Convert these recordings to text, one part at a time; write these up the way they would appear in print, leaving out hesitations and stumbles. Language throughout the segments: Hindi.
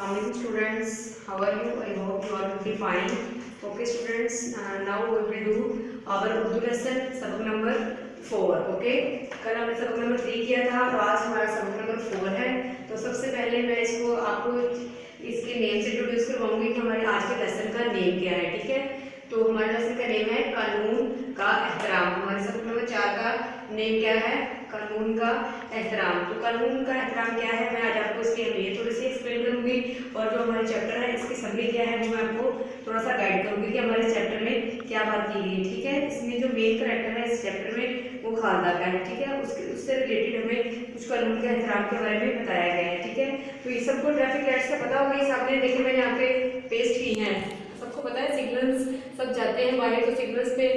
Morning students, how are you? I hope you all will be fine. Okay students, now we will do our Urdu lesson सबक नंबर 4. Okay, कल हमने सबक नंबर 3 किया था और आज हमारा सबक नंबर 4 है. तो सबसे पहले मैं इसको आपको इसके नेम से इंट्रोड्यूस करवाऊंगी कि हमारे आज के लेसन का नेम क्या है. ठीक है, तो हमारे लेसन का नेम है कानून का एहतराम. हमारे सबक नंबर 4 का नेम क्या है? कानून का एहतराम. तो कानून का एहतराम क्या है, मैं आज आपको इसकी अहमियत थोड़ी सी एक्सप्लेन करूंगी और जो हमारे चैप्टर है इसकी समरी क्या है वो मैं आपको थोड़ा सा गाइड करूंगी कि हमारे चैप्टर में क्या बात की गई है. ठीक है, इसमें जो मेन करैक्टर है इस चैप्टर में वो खालदा का है. ठीक है, उससे रिलेटेड हमें कुछ कानून के एहतराम के बारे में बताया गया है. ठीक है, तो ये सबको ट्रैफिक लाइट्स का पता होगा. ये सामने देखिए मैंने यहाँ पे पेस्ट की हैं. सबको पता है सिग्नल्स सब जाते हैं बाहर, तो सिग्नल्स पे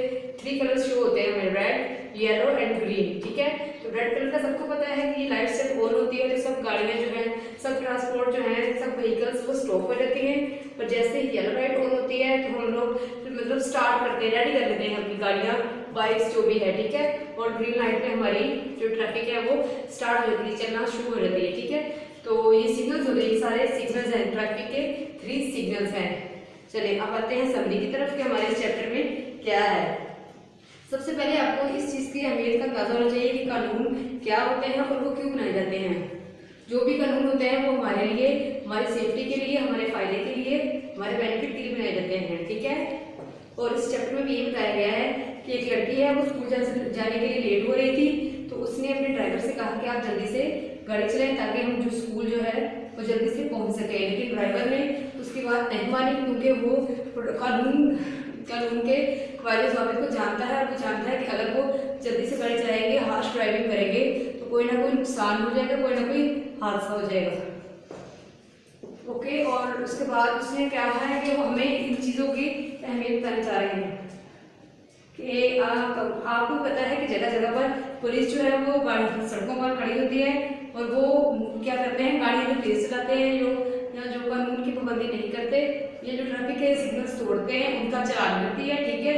3 कलर्स शो होते हैं हमें, रेड, येलो एंड ग्रीन. ठीक है, तो रेड कलर का सबको पता है कि ये लाइट जब ऑन होती है तो सब गाड़ियां जो है, सब ट्रांसपोर्ट जो है, सब व्हीकल्स वो स्टॉप हो जाती हैं. पर जैसे ही येलो लाइट ऑन होती है तो हम लोग मतलब स्टार्ट करते हैं, रेडी कर लेते हैं अपनी गाड़ियां, बाइक्स जो भी है. ठीक है, और ग्रीन लाइट पे हमारी जो ट्रैफिक है वो स्टार्ट हो जाती है, चलना शुरू हो जाती है. ठीक है, तो ये सिग्नल्स होते हैं, ये सारे सिग्नल्स हैं, ट्रैफिक के 3 सिग्नल्स हैं. चलिए अब आते हैं समरी की तरफ कि हमारे इस चैप्टर में क्या है. सबसे पहले आपको इस चीज़ की अहमियत का अंदाजा होना चाहिए कि कानून क्या होते हैं और वो क्यों बनाए जाते हैं. जो भी कानून होते हैं वो हमारे लिए, हमारी सेफ्टी के लिए, हमारे फायदे के लिए, हमारे बेनिफिट के लिए बनाए जाते हैं. ठीक है, और इस चैप्टर में भी ये बताया गया है कि एक लड़की है वो स्कूल जाने के लिए लेट हो रही थी, तो उसने अपने ड्राइवर से कहा कि आप जल्दी से गाड़ी चलाएं ताकि हम जो स्कूल जो है वो जल्दी से पहुंच सके. लेकिन ड्राइवर ने उसकी बात नहीं मानी क्योंकि वो कानून के कायदे ज़ाबित को जानता है और वो जानता है कि अगर वो जल्दी से गाड़ी चलाएंगे, हार्श ड्राइविंग करेंगे तो कोई ना कोई नुकसान हो जाएगा, कोई ना कोई हादसा हो जाएगा. ओके, और उसके बाद उसने क्या कहा है कि वो हमें इन चीज़ों की अहमियत बताना चाह रहे हैं कि आपको पता है कि जगह जगह पर पुलिस जो है वो गाड़ी सड़कों पर खड़ी होती है और वो क्या करते हैं, गाड़ियाँ जो तेज चलाते हैं, जो कानून की पाबंदी नहीं करते, ये जो ट्रैफिक के सिग्नल्स तोड़ते हैं उनका चालान करती है. ठीक है,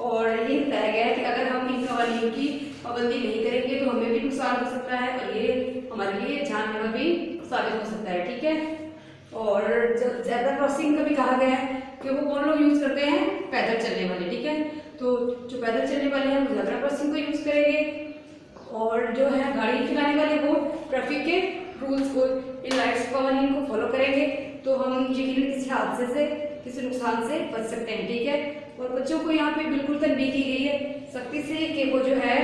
और ये बताया गया है कि अगर हम इन कवानीन की पाबंदी नहीं करेंगे तो हमें भी नुकसान हो सकता है और ये हमारे लिए जानलेवा भी साबित हो सकता है. ठीक है, और ज़ेब्रा क्रॉसिंग का भी कहा गया है कि वो कौन लोग यूज़ करते हैं, पैदल चलने वाले. ठीक है, तो जो पैदल चलने वाले हैं वो ज़ेब्रा क्रॉसिंग को यूज़ करेंगे और जो है गाड़ी चलाने वाले वो ट्रैफिक के रूल्स को, इन लाइट्स कवानीन को फॉलो करेंगे तो हम यकीनन किसी हादसे से, किसी नुकसान से बच सकते हैं. ठीक है, और बच्चों को यहाँ पे बिल्कुल तनबीह की गई है सख्ती से कि वो जो है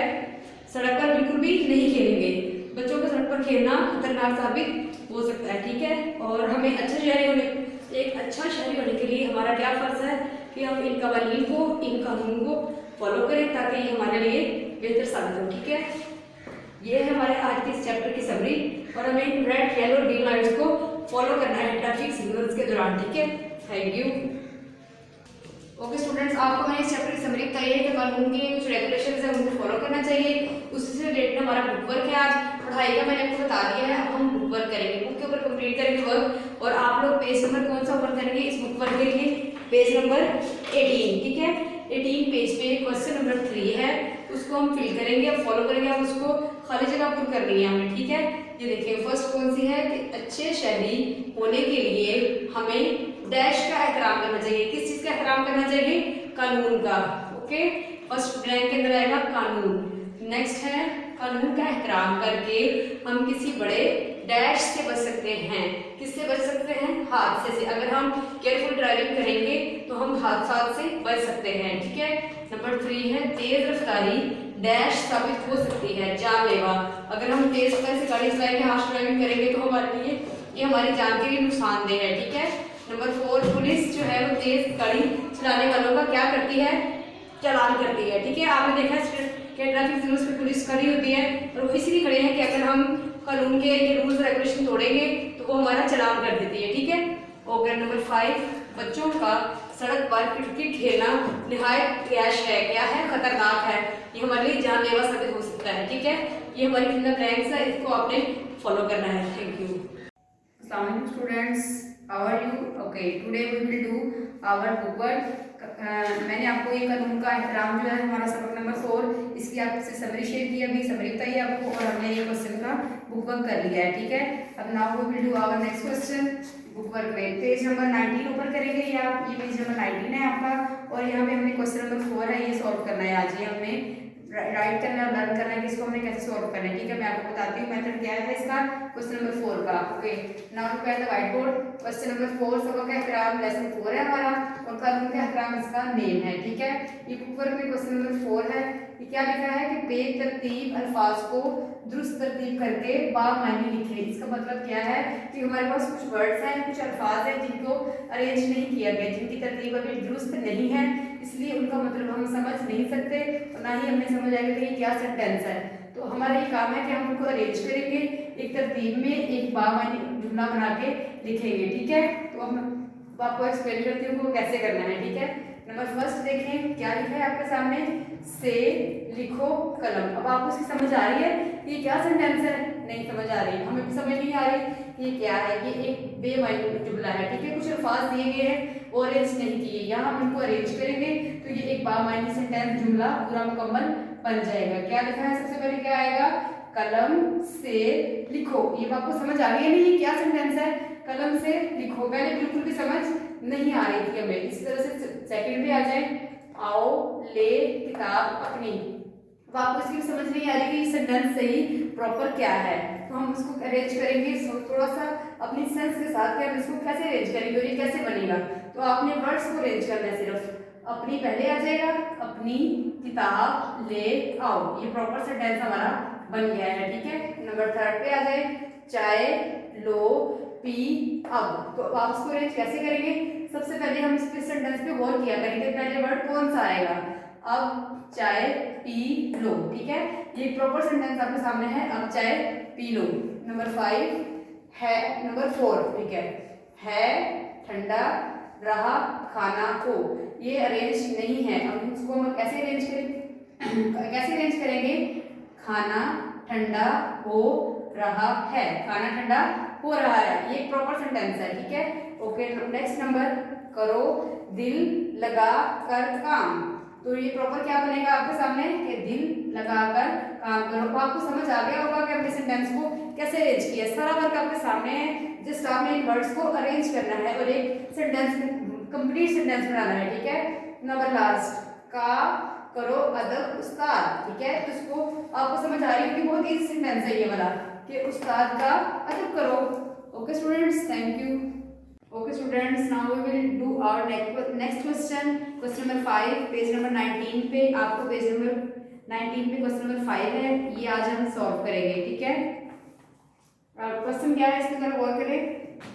सड़क पर बिल्कुल भी नहीं खेलेंगे. बच्चों को सड़क पर खेलना खतरनाक साबित हो सकता है. ठीक है, और हमें एक अच्छा शहरी होने के लिए हमारा क्या फर्ज है कि हम इन कवानीन को, इन कानून को फॉलो करें ताकि ये हमारे लिए बेहतर साबित हो. ठीक है, ये है हमारे आज के इस चैप्टर की समरी और हमें रेड, येलो, ग्रीन लाइट्स को फॉलो करना है ट्रैफिक सिग्नल्स के दौरान. ठीक है, थैंक यू. ओके स्टूडेंट्स, आपको मैंने इस चैप्टर की समरी बताई है कि कानून के कुछ रेगुलेशंस है उनको फॉलो करना चाहिए. उससे रिलेटेड हमारा बुक वर्क है, आज पढ़ाई का मैंने आपको बता दिया है. अब हम बुक वर्क करेंगे, बुक के ऊपर कंप्लीट करेंगे वर्क. और आप लोग पेज नंबर कौन सा वर्क करेंगे इस बुक वर्क के लिए? Page number 18. ठीक है, 18 पेज पे क्वेश्चन नंबर 3 है, उसको हम फिल करेंगे, अब फॉलो करेंगे. अब उसको खाली जगह पूरी करनी है हमें. ठीक है, ये देखिए फर्स्ट कौन सी है कि अच्छे शहरी होने के लिए हमें डैश का एहतराम करना चाहिए. किस चीज का एहतराम करना चाहिए? कानून का. ओके, फर्स्ट ब्लैंक के अंदर आएगा कानून. नेक्स्ट है कानून का एहतराम करके हम किसी बड़े डैश से बच सकते हैं. किससे बच सकते हैं? हादसे से. अगर हम केयरफुल ड्राइविंग करेंगे तो हम हादसा से बच सकते हैं. ठीक है, नंबर 3 है तेज रफ्तारी डैश साबित हो सकती है, जानलेवा. अगर हम तेज रफ्तार से गाड़ी चलाएंगे, हार्श ड्राइविंग करेंगे तो हमारे लिए ये हमारी जान के लिए नुकसानदेह है. ठीक है, नंबर 4 पुलिस जो है वो तेज गाड़ी चलाने वालों का क्या करती है? चालान करती है. ठीक है, आपने देखा कि ट्रैफिक सिग्नल्स पे पुलिस खड़ी होती है और वो इसलिए खड़े हैं कि अगर हम कानून के ये रूल्स रेगुलेशन तोड़ेंगे तो वो हमारा चालान कर देती है. ठीक है, और नंबर 5 बच्चों का सड़क पर क्रिकेट खेलना निहायत रैश है, क्या है? खतरनाक है. ये हमारे लिए जानलेवा साबित हो सकता है. ठीक है, ये हमारी फिंगर ब्लैंक्स है, इसको आपने फॉलो करना है. Thank you. अस्सलाम वालेकुम students, how are you? Okay, today we will do our book work. मैंने आपको ये कानून का एहतराम जो है हमारा सबक नंबर 4, इसकी आपसे समरी शेयर की, अभी समरी बताइए आपको और हमने ये क्वेश्चन का बुक वर्क कर लिया है. ठीक है, अब now we will do our next question. Book work में पेज नंबर 19 ओपन करेंगे या ये पेज नंबर 19 है आपका, और यहाँ पे हमने क्वेश्चन नंबर 4 है, ये सॉल्व करना है आज। ये हमने राइट करना है, लर्न करना है कि इसको हमने कैसे सॉल्व करना है। ठीक है, मैं आपको बताती हूँ मेथड क्या है इसका क्वेश्चन नंबर 4 का। Okay, now look at the white board. Question number 4 सबक का एहतराम लेसन 4 है हमारा, और कानून का एहतराम इसका नेम है। ठीक है, ये बुक वर्क में क्वेश्चन नंबर 4 है। ये क्या लिखा है कि बेतरतीब अल्फाज को दुरुस्त तरतीब करके बामानी लिखे। इसका मतलब क्या है कि हमारे पास कुछ वर्ड्स हैं, कुछ अल्फाज हैं जिनको अरेंज नहीं किया गया, जिनकी तरतीब अभी दुरुस्त नहीं है, इसलिए उनका मतलब हम समझ नहीं सकते और ना ही हमें समझ आएगा कि ये क्या सेंटेंस है। तो हमारा ये काम है कि हम उनको अरेंज करेंगे, एक तरतीब में एक बामानी जुमला बना के लिखेंगे। ठीक है, तो हम आपको एक्सप्लेन करती हूँ वो कैसे करना है। ठीक है, नंबर फर्स्ट देखें क्या लिखा है आपके सामने, से लिखो कलम। अब आपको इसकी समझ आ रही है कि ये क्या सेंटेंस है? नहीं समझ आ रही, हमें भी समझ नहीं आ रही ये क्या है। ये एक बेमानी जुमला है। ठीक है, कुछ अल्फाज दिए गए हैं वो अरेंज नहीं किए, यहाँ हम इनको अरेंज करेंगे तो ये एक बामानी सेंटेंस जुमला पूरा मुकम्मल बन जाएगा। क्या लिखा है? सबसे पहले क्या आएगा, कलम से लिखो। ये आपको समझ आ रही है नहीं, ये क्या सेंटेंस है? कलम से लिखो। पहले बिल्कुल भी समझ नहीं आ रही थी हमें, इसी तरह से सेकंड पे आ जाए, आओ ले किताब अपनी। अब आपको इसकी समझ नहीं आ रही कि सेंटेंस सही प्रॉपर क्या है, तो हम इसको अरेंज करेंगे थोड़ा सा अपनी सेंस के साथ कि हम इसको कैसे अरेंज करेंगे और ये कैसे बनेगा। तो आपने वर्ड्स को अरेंज करना है, सिर्फ अपनी पहले आ जाएगा, अपनी किताब ले आओ, ये प्रॉपर सेंटेंस हमारा बन गया है। ठीक है, नंबर थर्ड पे आ जाए, चाय लो पी अब। तो आप इसको अरेंज कैसे करेंगे? सबसे पहले हम इस सेंटेंस पे गौर किया करेंगे, पहले वर्ड कौन सा आएगा, अब चाय पी लो। ठीक है, ये प्रॉपर सेंटेंस आपके सामने है, अब चाय पी लो। नंबर 5 है, नंबर 4 ठीक है ठंडा रहा खाना को, ये अरेंज नहीं है। अब इसको हम कैसे अरेंज करेंगे कैसे अरेंज करेंगे, खाना ठंडा हो रहा है, खाना ठंडा हो रहा है, ये प्रॉपर सेंटेंस है। ठीक है, ओके। नेक्स्ट नंबर, करो दिल लगा कर काम। तो ये प्रॉपर क्या बनेगा आपके सामने कि दिल लगाकर काम करो। तो आपको समझ आ गया होगा कि हमने सेंटेंस को कैसे अरेंज किया। सारा वर्क आपके सामने है, जस्ट आपने इन वर्ड्स को अरेंज करना है और एक सेंटेंस कंप्लीट सेंटेंस बनाना है। ठीक है, नंबर लास्ट, का करो अदब उस्ताद। ठीक है, तो इसको आपको समझ आ रही होगी, बहुत इजी सेंटेंस है ये वाला कि उस्ताद का अदब करो। Okay students, thank you. Okay students, now we will do our next question, question number 5, page number 19 पे। आपको पेज नंबर 19 पे क्वेश्चन नंबर 5 है, ये आज हम सॉल्व करेंगे। ठीक है, क्वेश्चन क्या है इसके अंदर गौर करें,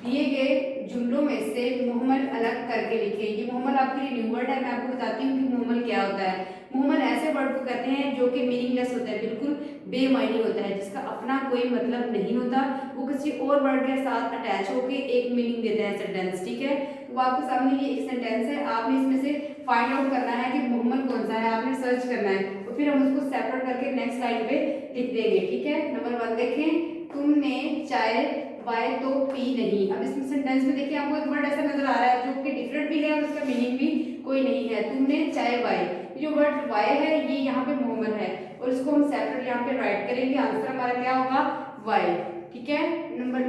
दिए गए जुमलों में से मुहम्मल अलग करके लिखें। ये मुहम्मल आपके लिए न्यू वर्ड है, मैं आपको बताती हूँ कि मुहम्मल क्या होता है। मुहम्मल ऐसे वर्ड को कहते हैं जो कि मीनिंगलेस होता है, बिल्कुल बेमायनी होता है, जिसका अपना कोई मतलब नहीं होता, वो किसी और वर्ड के साथ अटैच होकर एक मीनिंग देता है सेंटेंस। ठीक है, तो आपके सामने ये एक सेंटेंस है, आपने इसमें से फाइंड आउट करना है कि मुहम्मल कौन सा है, आपने सर्च करना है और फिर हम उसको सेपरेट करके नेक्स्ट लाइन पे लिख देंगे। ठीक है, नंबर 1 देखें, तुमने चाय वाय तो पी नहीं। अब इस सेंटेंस में देखिए आपको एक वर्ड ऐसा नजर आ रहा है जो कि डिफरेंट भी है और उसका मीनिंग भी कोई नहीं है। तुमने चाय वाय, जो वर्ड वाय है ये यहाँ पे मुहम्मल है और इसको हम सेपरेट यहाँ पे राइट करेंगे, आंसर हमारा क्या होगा, वाय। ठीक है, नंबर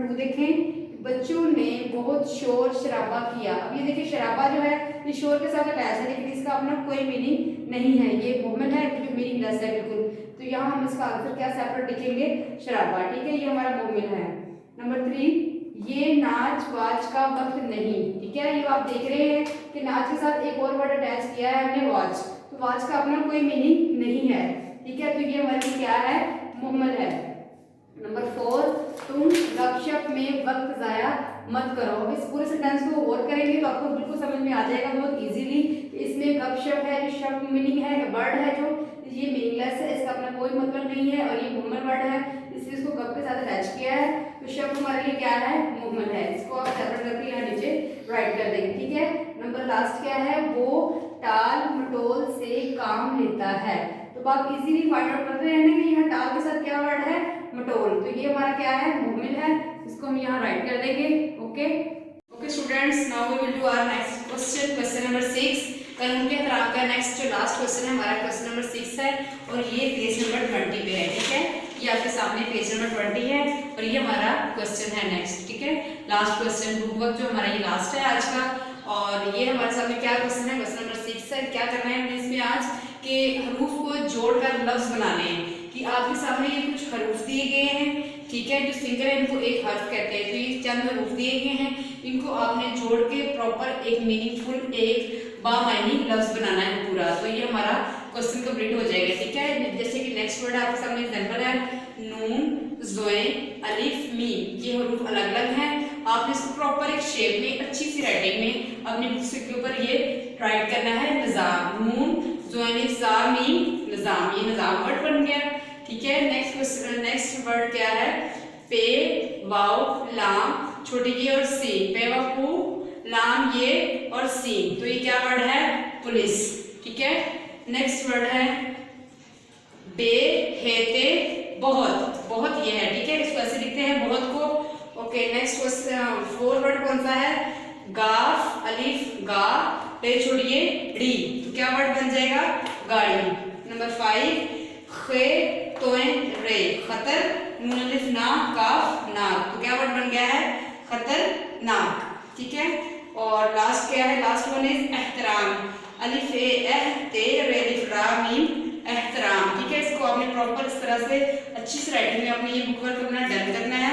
2 देखें, बच्चों ने बहुत शोर शराबा किया। अब ये देखिए शराबा जो है ये शोर के साथ अटैच है, लेकिन इसका अपना कोई मीनिंग नहीं है, ये मुहम्मल है, जो मीनिंगलेस है बिल्कुल। तो यहाँ हम इसका आंसर क्या सेपरेट लिखेंगे, शराबा। ठीक है, ये हमारा मुहम्मल है। नंबर 3, ये नाच वाच का वक्त नहीं। ठीक है, ये आप देख रहे हैं कि नाच के साथ एक और वर्ड अटैच किया है हमने, वॉच। तो वॉच का अपना कोई मीनिंग नहीं है। ठीक है, तो ये हमारे क्या है, मुहम्मल है। नंबर 4, तुम गपशप में वक्त जाया मत करो। अब इस पूरे सेंटेंस को गौर करेंगे तो आपको बिल्कुल समझ में आ जाएगा बहुत इजीली। इसमें गपशप है, जो शब्द मीनिंग है, वर्ड है जो ये मीनिंगलेस है, इसका अपना कोई मतलब नहीं है और ये मुहम्मल वर्ड है, इसलिए इसको गप के साथ अटैच किया है, तो शब्द हमारे लिए क्या है, मुहम्मल है। इसको आप सेपरेट करके यहाँ नीचे राइट कर देंगे। ठीक है, नंबर लास्ट क्या है, वो टाल मटोल से काम लेता है। तो आप इजीली फाइंड आउट कर रहे हैं कि यहाँ टाल के साथ क्या वर्ड है, मटोल। तो ये हमारा क्या है, मुहम्मल है, इसको हम यहाँ राइट कर देंगे। Okay students, now we will do our next question, question number 6। कानून के एहतराम का नेक्स्ट जो लास्ट क्वेश्चन है हमारा क्वेश्चन नंबर 6 है और ये पेज नंबर 20 पे है। ठीक है, ये आपके सामने पेज नंबर 20 है और ये हमारा क्वेश्चन है नेक्स्ट। ठीक है, लास्ट क्वेश्चन बुक वर्क जो हमारा ये लास्ट है आज का। और ये हमारे सामने क्या क्वेश्चन है, क्वेश्चन नंबर 6 है। क्या करना है हमने इसमें आज कि हरूफ को जोड़कर लफ्ज बनाने हैं। कि आपके सामने ये कुछ हरूफ दिए गए हैं, ठीक है, जो सिंगल है इनको एक हर्फ कहते हैं। तो ये चंद हरूफ दिए गए हैं, इनको आपने जोड़ के प्रॉपर एक मीनिंगफुल एक बामायनी लफ्ज बनाना है पूरा। तो ये हमारा क्वेश्चन कंप्लीट हो जाएगा, ठीक है। जैसे कि नेक्स्ट वर्ड आपके सामने एग्जांपल है नून, ज़ोए, अलिफ, मीम। ये हरूफ अलग अलग हैं, आपने इसको प्रॉपर एक शेप में अच्छी सी राइटिंग में अपनी बुक्स के ऊपर ये राइट करना है। निज़ाम, नून, ज़ोए, ज़ा, मीम, निज़ाम। ये निज़ाम वर्ड बन गया, ठीक है। नेक्स्ट क्वेश्चन, नेक्स्ट वर्ड क्या है, पे, वाव, लाम, छोटी ये और सीन। पे, वाव, पू, लाम, ये और सीन। तो ये क्या वर्ड है, पुलिस, ठीक है। नेक्स्ट वर्ड है बे, हेते, बहुत। बहुत ये है, ठीक है, इसको ऐसे लिखते हैं बहुत को। ओके, नेक्स्ट क्वेश्चन 4 वर्ड कौन सा है, गाफ, अलिफ, गा, पे छोड़िए डी। तो क्या वर्ड बन जाएगा, गाड़ी। नंबर 5 खे, तोए, रे, खतर, नून अलिफ ना, काफ, नाक। तो क्या वर्ड बन गया है, खतरनाक, ठीक है। और लास्ट क्या है, लास्ट वन इज एहतराम। अलिफ ए, एह, ते, रे, अलिफ, रा, मीम, एहतराम, ठीक है। इसको आपने प्रॉपर इस तरह से अच्छी से राइटिंग में अपनी ये बुक वर्क अपना डन करना है।